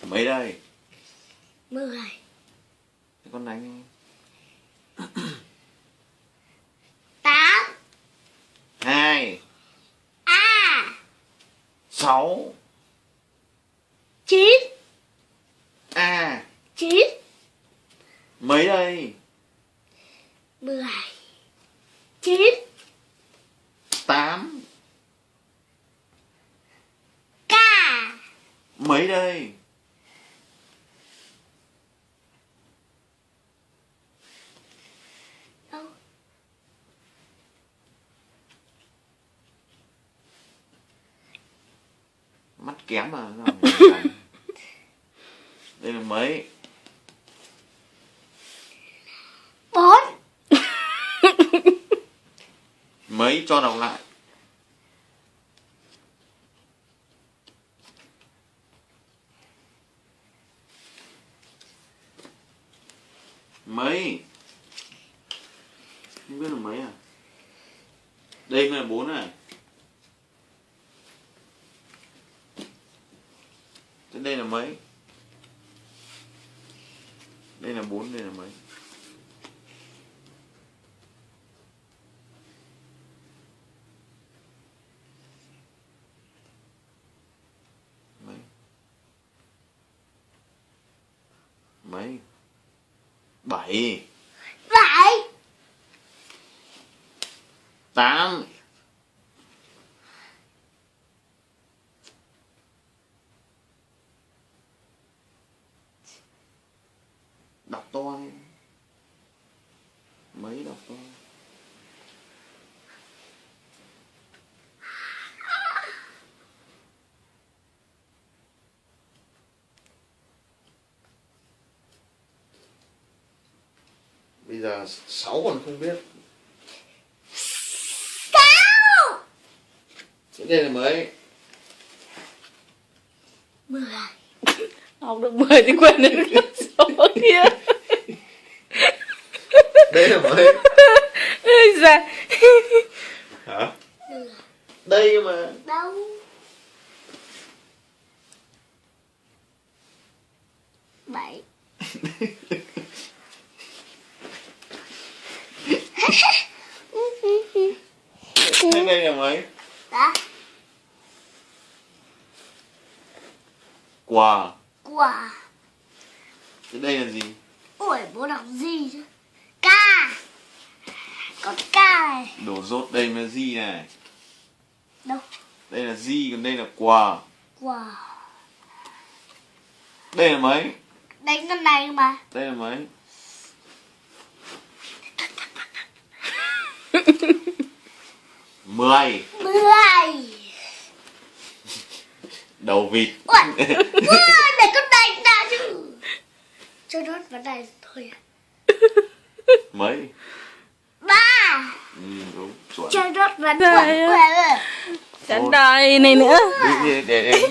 Mấy đây? 10. Thế con đánh 8. 2 A. 6 9. A. 9. Mấy đây? 10. 9. 8 K. mấy đây? Đâu? Mắt kém mà. Đây là mấy? 4. Mấy cho đọc lại. Mấy? Không biết là mấy à? Đây mới là 4 này. Thế đây là mấy? Đây là 4, đây là mấy? Mấy? Mấy? 7 7. 8 đọc to đi. Mấy đọc to. Bây giờ 6 còn không biết. 6. Thế đây là mấy? 10. Học được 10 thì quên đến số kia. Đây là mấy? Ây da. Hả? Đây mà. Đâu? Bảy. Thế đây là mấy? Đã. Quả. Quả. Thế đây là gì? Ui, bố đọc gì chứ? K. Có K này. Đổ dốt đây là gì này? Đâu? Đây là gì, còn đây là quả. Quả. Đây là mấy? Đánh con này mà. Đây là mấy? Mười. 10. Đầu vịt. Ui, để con đánh đã chứ. Cho nó vào đây thôi. Mấy? 3. Đúng, chuẩn. Cho nó vào Trời ơi. đây. Chẳng đời này nữa. Để mẹ